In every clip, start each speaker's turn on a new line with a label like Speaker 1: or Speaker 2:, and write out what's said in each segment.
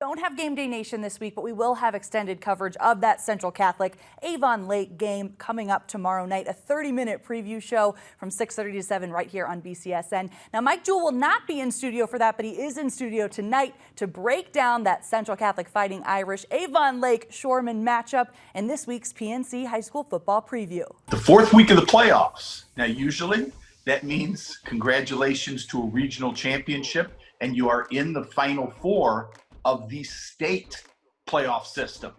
Speaker 1: don't have Game Day Nation this week, but we will have extended coverage of that Central Catholic Avon Lake game coming up tomorrow night. A 30-minute preview show from 6:30 to 7 right here on BCSN. Now, Mike Jewell will not be in studio for that, but he is in studio tonight to break down that Central Catholic Fighting Irish Avon Lake Shoreman matchup and this week's PNC high school football preview.
Speaker 2: The fourth week of the playoffs. Now, usually that means congratulations to a regional championship and you are in the Final Four of the state playoff system.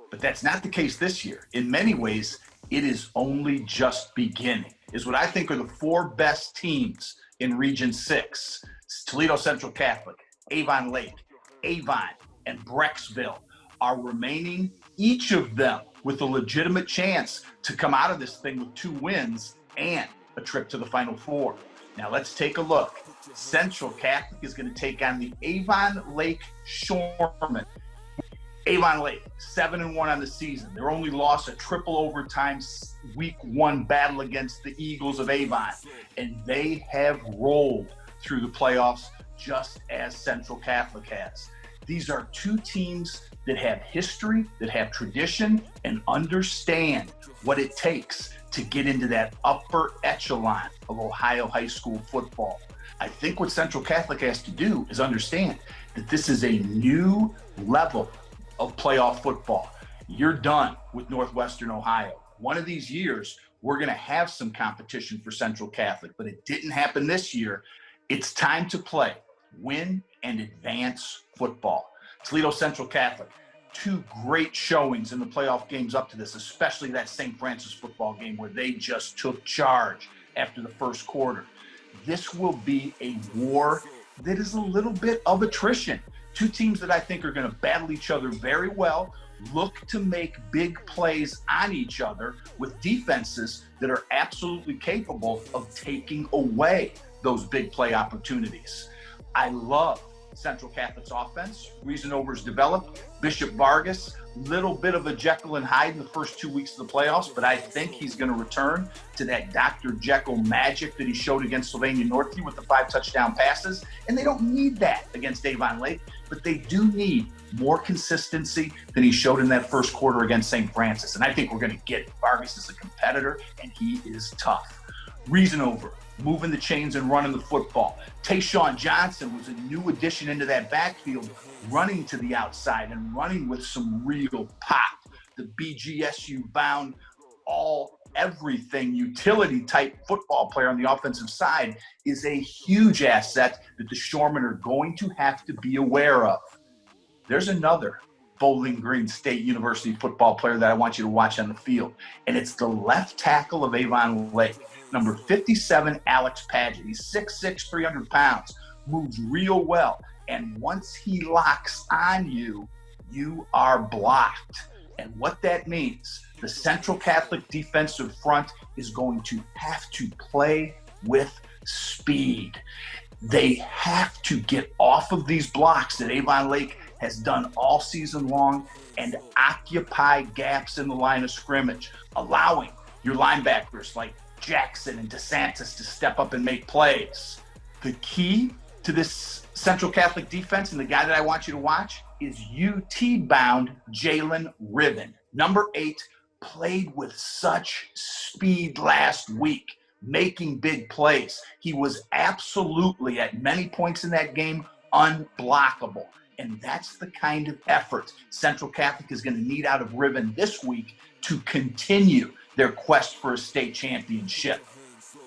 Speaker 2: But that's not the case this year. In many ways, it is only just beginning. Is what I think are the four best teams in Region 6. It's Toledo Central Catholic, Avon Lake, Avon, and Brecksville are remaining, each of them with a legitimate chance to come out of this thing with 2 wins and a trip to the Final Four. Now let's take a look. Central Catholic is going to take on the Avon Lake Shoremen. Avon Lake, 7-1 on the season. Their only loss, a triple overtime week 1 battle against the Eagles of Avon. And they have rolled through the playoffs just as Central Catholic has. These are 2 teams that have history, that have tradition, and understand what it takes to get into that upper echelon of Ohio high school football. I think what Central Catholic has to do is understand that this is a new level of playoff football. You're done with Northwestern Ohio. One of these years, we're going to have some competition for Central Catholic, but it didn't happen this year. It's time to play, win, and advance football. Toledo Central Catholic, 2 great showings in the playoff games up to this, especially that St. Francis football game where they just took charge after the first quarter. This will be a war that is a little bit of attrition. 2 teams that I think are going to battle each other very well, look to make big plays on each other with defenses that are absolutely capable of taking away those big play opportunities. I love Central Catholic's offense. Reasonover's developed. Bishop Vargas, little bit of a Jekyll and Hyde in the first 2 weeks of the playoffs, but I think he's going to return to that Dr. Jekyll magic that he showed against Sylvania Northview with the 5 touchdown passes. And they don't need that against Avon Lake, but they do need more consistency than he showed in that first quarter against St. Francis. And I think we're going to get it. Vargas is a competitor, and he is tough. Reasonover, moving the chains and running the football. Tayshawn Johnson was a new addition into that backfield, running to the outside and running with some real pop. The BGSU bound, everything utility type football player on the offensive side is a huge asset that the Shoremen are going to have to be aware of. There's another Bowling Green State University football player that I want you to watch on the field, and it's the left tackle of Avon Lake. Number 57, Alex Padgett. He's 6'6", 300 pounds, moves real well. And once he locks on you, you are blocked. And what that means, the Central Catholic defensive front is going to have to play with speed. They have to get off of these blocks that Avon Lake has done all season long and occupy gaps in the line of scrimmage, allowing your linebackers like Jackson and DeSantis to step up and make plays. The key to this Central Catholic defense, and the guy that I want you to watch, is UT-bound Jalen Riven. Number 8, played with such speed last week, making big plays. He was absolutely, at many points in that game, unblockable. And that's the kind of effort Central Catholic is going to need out of Riven this week to continue their quest for a state championship.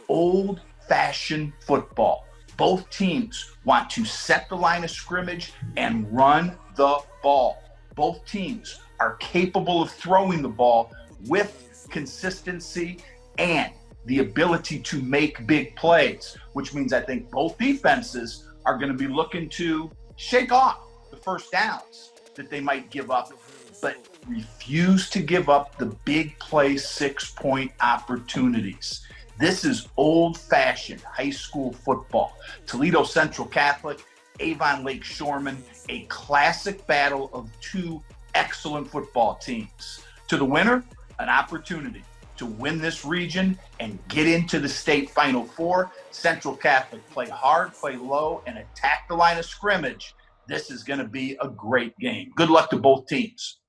Speaker 2: Old-fashioned football. Both teams want to set the line of scrimmage and run the ball. Both teams are capable of throwing the ball with consistency and the ability to make big plays, which means I think both defenses are going to be looking to shake off the first downs that they might give up, but refuse to give up the big play 6-point opportunities. This is old-fashioned high school football. Toledo Central Catholic, Avon Lake Shoremen, a classic battle of 2 excellent football teams. To the winner, an opportunity to win this region and get into the state Final Four. Central Catholic, play hard, play low, and attack the line of scrimmage. This is going to be a great game. Good luck to both teams.